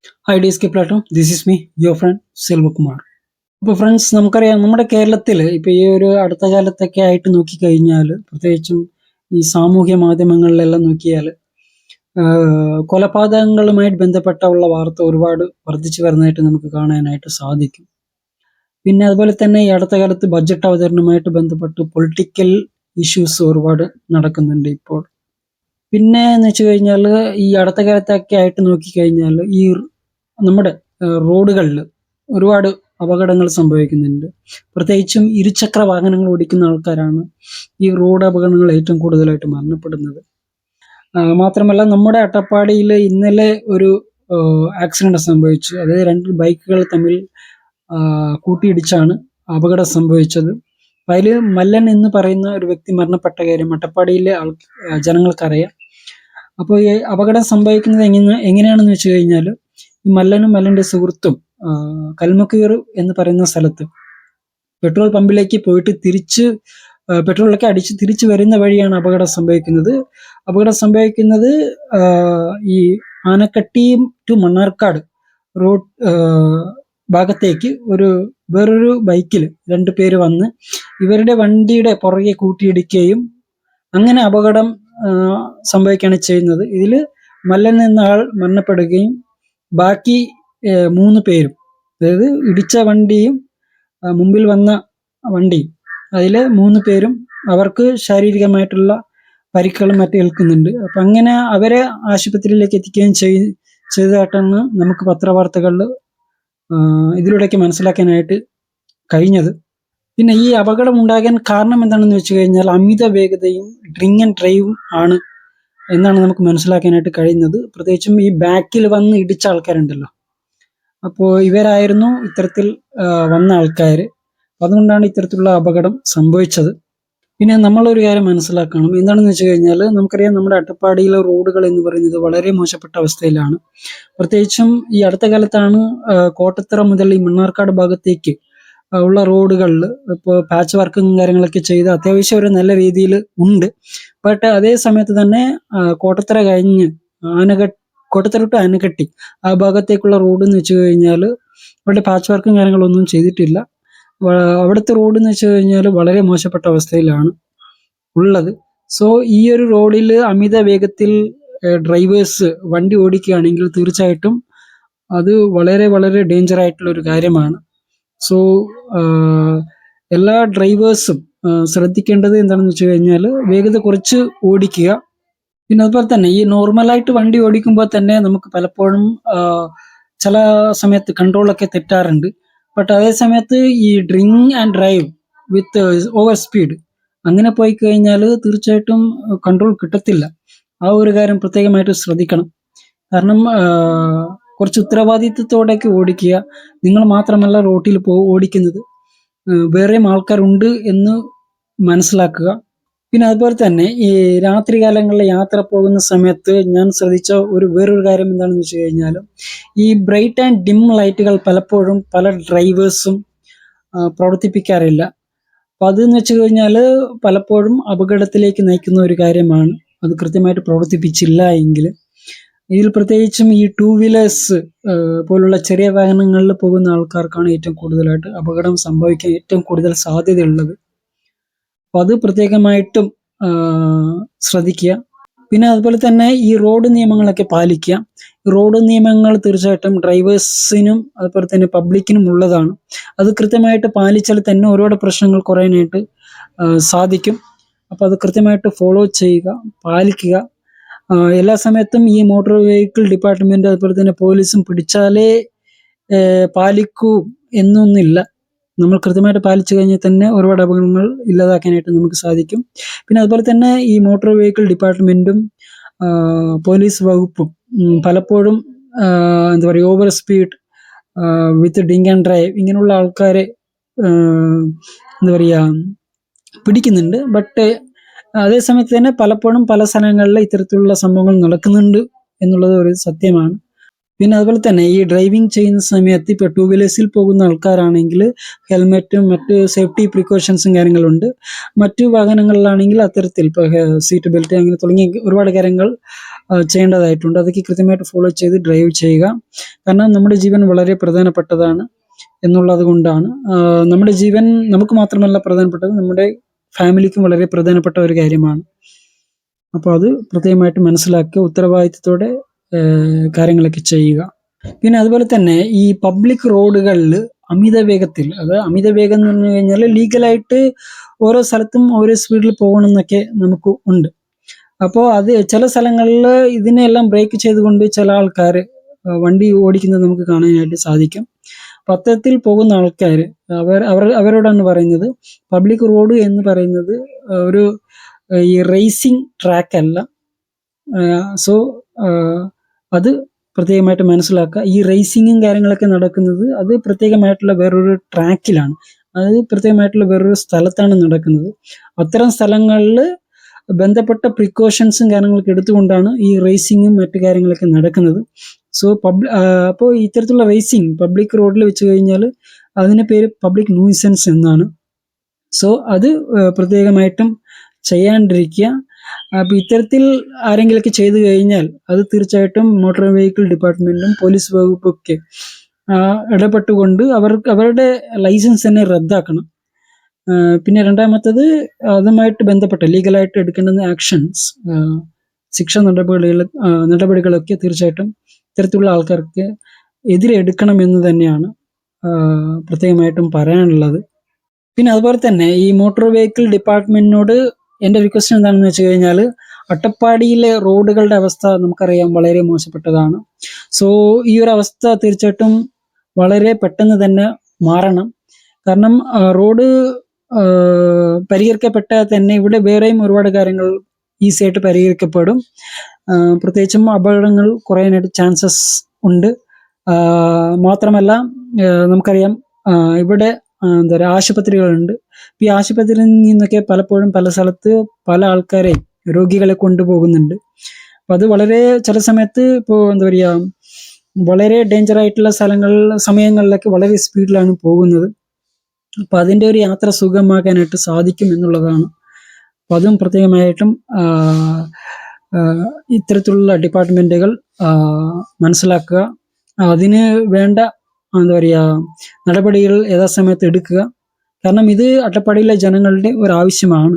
Hi DSK Platinum, this is me, your friend Selvakumar. അപ്പോൾ friends നമുക്കറിയാം നമ്മുടെ കേരളത്തിൽ ഇപ്പോൾ ഈ ഒരു അടുത്ത കാലത്തൊക്കെ ആയിട്ട് നോക്കിക്കഴിഞ്ഞാൽ പ്രത്യേകിച്ചും ഈ സാമൂഹ്യ മാധ്യമങ്ങളിലെല്ലാം നോക്കിയാൽ കൊലപാതകങ്ങളുമായിട്ട് ബന്ധപ്പെട്ടുള്ള വാർത്ത ഒരുപാട് വർദ്ധിച്ചു വരുന്നതായിട്ട് നമുക്ക് കാണാനായിട്ട് സാധിക്കും. പിന്നെ അതുപോലെ തന്നെ ഈ അടുത്ത കാലത്ത് ബഡ്ജറ്റ് അവതരണവുമായിട്ട് ബന്ധപ്പെട്ട് പൊളിറ്റിക്കൽ ഇഷ്യൂസ് ഒരുപാട് നടക്കുന്നുണ്ട് ഇപ്പോൾ. പിന്നെ എന്ന് വെച്ച് കഴിഞ്ഞാൽ ഈ അടുത്ത കാലത്തൊക്കെ ആയിട്ട് നോക്കിക്കഴിഞ്ഞാൽ ഈ നമ്മുടെ റോഡുകളിൽ ഒരുപാട് അപകടങ്ങൾ സംഭവിക്കുന്നുണ്ട്. പ്രത്യേകിച്ചും ഇരുചക്ര വാഹനങ്ങൾ ഓടിക്കുന്ന ആൾക്കാരാണ് ഈ റോഡ് അപകടങ്ങൾ ഏറ്റവും കൂടുതലായിട്ട് മരണപ്പെടുന്നത്. മാത്രമല്ല നമ്മുടെ അട്ടപ്പാടിയിൽ ഇന്നലെ ഒരു ആക്സിഡന്റ് സംഭവിച്ചു. അതായത് രണ്ട് ബൈക്കുകൾ തമ്മിൽ കൂട്ടിയിടിച്ചാണ് അപകടം സംഭവിച്ചത്. അതിൽ മല്ലൻ എന്ന് പറയുന്ന ഒരു വ്യക്തി മരണപ്പെട്ട കാര്യം അട്ടപ്പാടിയിലെ ജനങ്ങൾക്കറിയാം. അപ്പോൾ ഈ അപകടം സംഭവിക്കുന്നത് എങ്ങനെയാണെന്ന് വെച്ച് കഴിഞ്ഞാൽ ഈ മല്ലനും മല്ലന്റെ സുഹൃത്തും കൽമക്കീർ എന്ന് പറയുന്ന സ്ഥലത്ത് പെട്രോൾ പമ്പിലേക്ക് പോയിട്ട് പെട്രോളൊക്കെ അടിച്ച് തിരിച്ചു വരുന്ന വഴിയാണ് അപകടം സംഭവിക്കുന്നത്. അപകടം സംഭവിക്കുന്നത് ഈ ആനക്കട്ടി ടു മണ്ണാർക്കാട് റോഡ് ഭാഗത്തേക്ക് വേറൊരു ബൈക്കിൽ 2 പേര് വന്ന് ഇവരുടെ വണ്ടിയുടെ പുറകെ കൂട്ടിയിടിക്കുകയും അങ്ങനെ അപകടം സംഭവിക്കുകയാണ് ചെയ്യുന്നത്. ഇതിൽ മല്ലൻ എന്ന ആൾ മരണപ്പെടുകയും ബാക്കി 3 പേരും, അതായത് ഇടിച്ച വണ്ടിയും മുമ്പിൽ വന്ന വണ്ടിയും, അതിൽ 3 പേരും അവർക്ക് ശാരീരികമായിട്ടുള്ള പരിക്കുകളും മറ്റും ഏൽക്കുന്നുണ്ട്. അപ്പം അങ്ങനെ അവരെ ആശുപത്രിയിലേക്ക് എത്തിക്കുകയും ചെയ്തതായിട്ടാണ് നമുക്ക് പത്രവാർത്തകളിൽ ഇതിലൂടെയൊക്കെ മനസ്സിലാക്കാനായിട്ട് കഴിഞ്ഞത്. പിന്നെ ഈ അപകടം ഉണ്ടാകാൻ കാരണം എന്താണെന്ന് വെച്ച് കഴിഞ്ഞാൽ അമിത വേഗതയും ഡ്രിങ്ക് ആൻഡ് ഡ്രൈവും ആണ് എന്നാണ് നമുക്ക് മനസ്സിലാക്കാനായിട്ട് കഴിയുന്നത്. പ്രത്യേകിച്ചും ഈ ബാക്കിൽ വന്ന് ഇടിച്ച ആൾക്കാരുണ്ടല്ലോ, അപ്പോൾ ഇവരായിരുന്നു ഇത്തരത്തിൽ വന്ന ആൾക്കാർ. അതുകൊണ്ടാണ് ഇത്തരത്തിലുള്ള അപകടം സംഭവിച്ചത്. പിന്നെ നമ്മളൊരു കാര്യം മനസ്സിലാക്കണം, എന്താണെന്ന് വെച്ച് കഴിഞ്ഞാൽ നമുക്കറിയാം നമ്മുടെ അട്ടപ്പാടിയിലെ റോഡുകൾ എന്ന് പറയുന്നത് വളരെ മോശപ്പെട്ട അവസ്ഥയിലാണ്. പ്രത്യേകിച്ചും ഈ അടുത്ത കാലത്താണ് കോട്ടത്തറ മുതൽ ഈ മണ്ണാർക്കാട് ഭാഗത്തേക്ക് ഉള്ള റോഡുകളിൽ ഇപ്പോൾ പാച്ച് വർക്കും കാര്യങ്ങളൊക്കെ ചെയ്ത് അത്യാവശ്യം ഒരു നല്ല രീതിയിൽ ഉണ്ട്. ബട്ട് അതേ സമയത്ത് തന്നെ കോട്ടത്തറ കഴിഞ്ഞ് കോട്ടത്തറ ടു ആനക്കട്ടി ആ ഭാഗത്തേക്കുള്ള റോഡ് എന്ന് വെച്ച് കഴിഞ്ഞാൽ അവിടെ പാച്ച് വർക്കും കാര്യങ്ങളൊന്നും ചെയ്തിട്ടില്ല. അവിടുത്തെ റോഡ് എന്ന് വെച്ച് കഴിഞ്ഞാൽ വളരെ മോശപ്പെട്ട അവസ്ഥയിലാണ് ഉള്ളത്. സോ ഈ ഒരു റോഡിൽ അമിത വേഗത്തിൽ ഡ്രൈവേഴ്സ് വണ്ടി ഓടിക്കുകയാണെങ്കിൽ തീർച്ചയായിട്ടും അത് വളരെ വളരെ ഡേഞ്ചർ ആയിട്ടുള്ള ഒരു കാര്യമാണ്. സോ എല്ലാ ഡ്രൈവേഴ്സും ശ്രദ്ധിക്കേണ്ടത് എന്താണെന്ന് വെച്ച് കഴിഞ്ഞാൽ വേഗത കുറച്ച് ഓടിക്കുക. പിന്നെ അതുപോലെ തന്നെ ഈ നോർമലായിട്ട് വണ്ടി ഓടിക്കുമ്പോൾ തന്നെ നമുക്ക് പലപ്പോഴും ചില സമയത്ത് കൺട്രോളൊക്കെ തെറ്റാറുണ്ട്. ബട്ട് അതേ സമയത്ത് ഈ drink and drive with over speed അങ്ങനെ പോയി കഴിഞ്ഞാൽ തീർച്ചയായിട്ടും കൺട്രോൾ കിട്ടത്തില്ല. ആ ഒരു കാര്യം പ്രത്യേകമായിട്ട് ശ്രദ്ധിക്കണം. കാരണം കുറച്ച് ഉത്തരവാദിത്വത്തോടെയൊക്കെ ഓടിക്കുക. നിങ്ങൾ മാത്രമല്ല റോട്ടിൽ ഓടിക്കുന്നത്, വേറെയും ആൾക്കാരുണ്ട് എന്ന് മനസ്സിലാക്കുക. പിന്നെ അതുപോലെ തന്നെ ഈ രാത്രികാലങ്ങളിൽ യാത്ര പോകുന്ന സമയത്ത് ഞാൻ ശ്രദ്ധിച്ച വേറൊരു കാര്യം എന്താണെന്ന് വെച്ച് കഴിഞ്ഞാൽ ഈ ബ്രൈറ്റ് ആൻഡ് ഡിം ലൈറ്റുകൾ പലപ്പോഴും പല ഡ്രൈവേഴ്സും പ്രവർത്തിപ്പിക്കാറില്ല. അപ്പം അതെന്ന് വെച്ച് കഴിഞ്ഞാൽ പലപ്പോഴും അപകടത്തിലേക്ക് നയിക്കുന്ന ഒരു കാര്യമാണ്. അത് കൃത്യമായിട്ട് പ്രവർത്തിപ്പിച്ചില്ല എങ്കിൽ ഇതിൽ പ്രത്യേകിച്ചും ഈ 2 വീലേഴ്സ് പോലുള്ള ചെറിയ വാഹനങ്ങളിൽ പോകുന്ന ആൾക്കാർക്കാണ് ഏറ്റവും കൂടുതലായിട്ട് അപകടം സംഭവിക്കാൻ ഏറ്റവും കൂടുതൽ സാധ്യതയുള്ളത്. അപ്പം അത് പ്രത്യേകമായിട്ടും ശ്രദ്ധിക്കുക. പിന്നെ അതുപോലെ തന്നെ ഈ റോഡ് നിയമങ്ങളൊക്കെ പാലിക്കുക. റോഡ് നിയമങ്ങൾ തീർച്ചയായിട്ടും ഡ്രൈവേഴ്സിനും അതുപോലെ തന്നെ പബ്ലിക്കിനും ഉള്ളതാണ്. അത് കൃത്യമായിട്ട് പാലിച്ചാൽ തന്നെ ഒരുപാട് പ്രശ്നങ്ങൾ കുറയാനായിട്ട് സാധിക്കും. അപ്പം അത് കൃത്യമായിട്ട് ഫോളോ ചെയ്യുക, പാലിക്കുക. എല്ലാ സമയത്തും ഈ മോട്ടോർ വെഹിക്കിൾ ഡിപ്പാർട്ട്മെന്റ് അതുപോലെ തന്നെ പോലീസും പിടിച്ചാലേ പാലിക്കൂ എന്നൊന്നില്ല. നമ്മൾ കൃത്യമായിട്ട് പാലിച്ചു കഴിഞ്ഞാൽ തന്നെ ഒരുപാട് അപകടങ്ങൾ ഇല്ലാതാക്കാനായിട്ട് നമുക്ക് സാധിക്കും. പിന്നെ അതുപോലെ തന്നെ ഈ മോട്ടോർ വെഹിക്കിൾ ഡിപ്പാർട്ട്മെന്റും പോലീസ് വകുപ്പും പലപ്പോഴും എന്താ പറയുക over speed with drink and drive ഇങ്ങനെയുള്ള ആൾക്കാരെ എന്താ പറയുക പിടിക്കുന്നുണ്ട്. ബട്ട് അതേ സമയത്ത് തന്നെ പലപ്പോഴും പല സ്ഥലങ്ങളിൽ ഇത്തരത്തിലുള്ള സംഭവങ്ങൾ നടക്കുന്നുണ്ട് എന്നുള്ളത് ഒരു സത്യമാണ്. പിന്നെ അതുപോലെ തന്നെ ഈ ഡ്രൈവിംഗ് ചെയ്യുന്ന സമയത്ത് ഇപ്പോൾ 2 വീലേഴ്സിൽ പോകുന്ന ആൾക്കാരാണെങ്കിൽ ഹെൽമെറ്റും മറ്റ് സേഫ്റ്റി പ്രിക്കോഷൻസും കാര്യങ്ങളുണ്ട്. മറ്റു വാഹനങ്ങളിലാണെങ്കിൽ അത്തരത്തിൽ ഇപ്പോൾ സീറ്റ് ബെൽറ്റ് അങ്ങനെ തുടങ്ങിയ ഒരുപാട് കാര്യങ്ങൾ ചെയ്യേണ്ടതായിട്ടുണ്ട്. അതൊക്കെ കൃത്യമായിട്ട് ഫോളോ ചെയ്ത് ഡ്രൈവ് ചെയ്യുക. കാരണം നമ്മുടെ ജീവൻ വളരെ പ്രധാനപ്പെട്ടതാണ് എന്നുള്ളത് കൊണ്ടാണ്. നമ്മുടെ ജീവൻ നമുക്ക് മാത്രമല്ല പ്രധാനപ്പെട്ടത്, നമ്മുടെ ഫാമിലിക്കും വളരെ പ്രധാനപ്പെട്ട ഒരു കാര്യമാണ്. അപ്പോൾ അത് പ്രത്യേകമായിട്ട് മനസ്സിലാക്കുക, ഉത്തരവാദിത്തത്തോടെ കാര്യങ്ങളൊക്കെ ചെയ്യുക. പിന്നെ അതുപോലെ തന്നെ ഈ പബ്ലിക് റോഡുകളിൽ അമിത വേഗത്തിൽ, അതായത് അമിത വേഗം എന്ന് പറഞ്ഞു കഴിഞ്ഞാൽ ലീഗലായിട്ട് ഓരോ സ്ഥലത്തും ഓരോ സ്പീഡിൽ പോകണം എന്നൊക്കെ നമുക്ക് ഉണ്ട്. അപ്പോൾ അത് ചില സ്ഥലങ്ങളിൽ ഇതിനെല്ലാം ബ്രേക്ക് ചെയ്തുകൊണ്ട് ചില ആൾക്കാർ വണ്ടി ഓടിക്കുന്നത് നമുക്ക് കാണാനായിട്ട് സാധിക്കും. അപ്പോൾ അത്തരത്തിൽ പോകുന്ന ആൾക്കാർ അവരോടാണ് പറയുന്നത്, പബ്ലിക് റോഡ് എന്ന് പറയുന്നത് ഒരു ഈ റേസിംഗ് ട്രാക്ക് അല്ല. സോ അത് പ്രത്യേകമായിട്ട് മനസ്സിലാക്കുക. ഈ റേസിങ്ങും കാര്യങ്ങളൊക്കെ നടക്കുന്നത് അത് പ്രത്യേകമായിട്ടുള്ള വേറൊരു ട്രാക്കിലാണ്, അത് പ്രത്യേകമായിട്ടുള്ള വേറൊരു സ്ഥലത്താണ് നടക്കുന്നത്. അത്തരം സ്ഥലങ്ങളിൽ ബന്ധപ്പെട്ട പ്രിക്കോഷൻസും കാര്യങ്ങളൊക്കെ എടുത്തുകൊണ്ടാണ് ഈ റേസിങ്ങും മറ്റു കാര്യങ്ങളൊക്കെ നടക്കുന്നത്. സോ അപ്പോൾ ഇത്തരത്തിലുള്ള റേസിംഗ് പബ്ലിക് റോഡിൽ വെച്ച് കഴിഞ്ഞാൽ അതിൻ്റെ പേര് പബ്ലിക് ന്യൂസൻസ് എന്നാണ്. സോ അത് പ്രത്യേകമായിട്ടും ചെയ്യാണ്ടിരിക്കുക. അപ്പോൾ ഇത്തരത്തിൽ ആരെങ്കിലുമൊക്കെ ചെയ്തു കഴിഞ്ഞാൽ അത് തീർച്ചയായിട്ടും മോട്ടോർ വെഹിക്കിൾ ഡിപ്പാർട്ട്മെന്റും പോലീസ് വകുപ്പൊക്കെ ഇടപെട്ടുകൊണ്ട് അവരുടെ ലൈസൻസ് തന്നെ റദ്ദാക്കണം. പിന്നെ രണ്ടാമത്തത്, അതുമായിട്ട് ബന്ധപ്പെട്ട ലീഗലായിട്ട് എടുക്കേണ്ടുന്ന ആക്ഷൻസ്, ശിക്ഷ നടപടികളൊക്കെ തീർച്ചയായിട്ടും ഇത്തരത്തിലുള്ള ആൾക്കാർക്ക് എതിരെ എടുക്കണമെന്ന് തന്നെയാണ് പ്രത്യേകമായിട്ടും പറയാനുള്ളത്. പിന്നെ അതുപോലെ തന്നെ ഈ മോട്ടോർ വെഹിക്കിൾ ഡിപ്പാർട്ട്മെന്റിനോട് എൻ്റെ റിക്വസ്റ്റ് എന്താണെന്ന് വെച്ച് കഴിഞ്ഞാൽ, അട്ടപ്പാടിയിലെ റോഡുകളുടെ അവസ്ഥ നമുക്കറിയാം വളരെ മോശപ്പെട്ടതാണ്. സോ ഈ ഒരു അവസ്ഥ തീർച്ചയായിട്ടും വളരെ പെട്ടെന്ന് തന്നെ മാറണം. കാരണം റോഡ് പരിഹരിക്കപ്പെട്ടാൽ തന്നെ ഇവിടെ വേറെയും ഒരുപാട് കാര്യങ്ങൾ ഈസി ആയിട്ട് പരിഹരിക്കപ്പെടും. പ്രത്യേകിച്ചും അപകടങ്ങൾ കുറയാനായിട്ട് ചാൻസസ് ഉണ്ട്. മാത്രമല്ല നമുക്കറിയാം ഇവിടെ എന്താ പറയുക, ആശുപത്രികളുണ്ട്. ഈ ആശുപത്രിയിൽ നിന്നൊക്കെ പലപ്പോഴും പല സ്ഥലത്ത് പല ആൾക്കാരെ, രോഗികളെ കൊണ്ടുപോകുന്നുണ്ട്. അപ്പം അത് വളരെ ചില സമയത്ത് ഇപ്പോൾ എന്താ പറയുക, വളരെ ഡേഞ്ചർ ആയിട്ടുള്ള സമയങ്ങളിലൊക്കെ വളരെ സ്പീഡിലാണ് പോകുന്നത്. അപ്പം അതിൻ്റെ ഒരു യാത്ര സുഗമമാക്കാനായിട്ട് സാധിക്കും എന്നുള്ളതാണ്. അപ്പം അതും പ്രത്യേകമായിട്ടും ഇത്തരത്തിലുള്ള ഡിപ്പാർട്ട്മെന്റുകൾ മനസ്സിലാക്കുക. അതിന് വേണ്ട എന്താ പറയുക നടപടികൾ യഥാസമയത്ത് എടുക്കുക. കാരണം ഇത് അട്ടപ്പാടിയിലെ ജനങ്ങളുടെ ഒരു ആവശ്യമാണ്.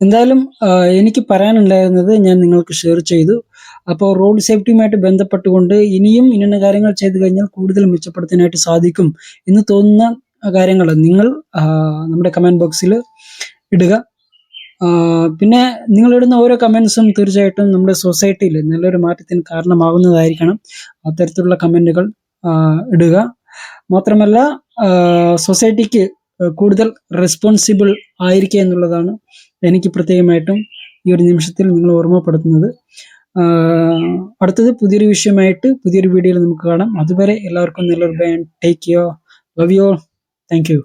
എന്തായാലും എനിക്ക് പറയാനുണ്ടായിരുന്നത് ഞാൻ നിങ്ങൾക്ക് ഷെയർ ചെയ്തു. അപ്പോൾ റോഡ് സേഫ്റ്റിയുമായിട്ട് ബന്ധപ്പെട്ടുകൊണ്ട് ഇനിയും ഇന്ന കാര്യങ്ങൾ ചെയ്തു കഴിഞ്ഞാൽ കൂടുതൽ മെച്ചപ്പെടുത്താനായിട്ട് സാധിക്കും എന്ന് തോന്നുന്ന കാര്യങ്ങൾ നിങ്ങൾ നമ്മുടെ കമൻറ്റ് ബോക്സിൽ ഇടുക. പിന്നെ നിങ്ങളിടുന്ന ഓരോ കമൻസും തീർച്ചയായിട്ടും നമ്മുടെ സൊസൈറ്റിയിൽ നല്ലൊരു മാറ്റത്തിന് കാരണമാകുന്നതായിരിക്കണം. അത്തരത്തിലുള്ള കമൻറ്റുകൾ ഇടുക. മാത്രമല്ല സൊസൈറ്റിക്ക് കൂടുതൽ റെസ്പോൺസിബിൾ ആയിരിക്കുക എന്നുള്ളതാണ് എനിക്ക് പ്രത്യേകമായിട്ടും ഈ ഒരു നിമിഷത്തിൽ നിങ്ങൾ ഓർമ്മപ്പെടുത്തുന്നത്. അടുത്തത് പുതിയൊരു വിഷയമായിട്ട് പുതിയൊരു വീഡിയോയിൽ നമുക്ക് കാണാം. അതുവരെ എല്ലാവർക്കും നല്ലൊരു bye. Take care. Love you all. Thank U.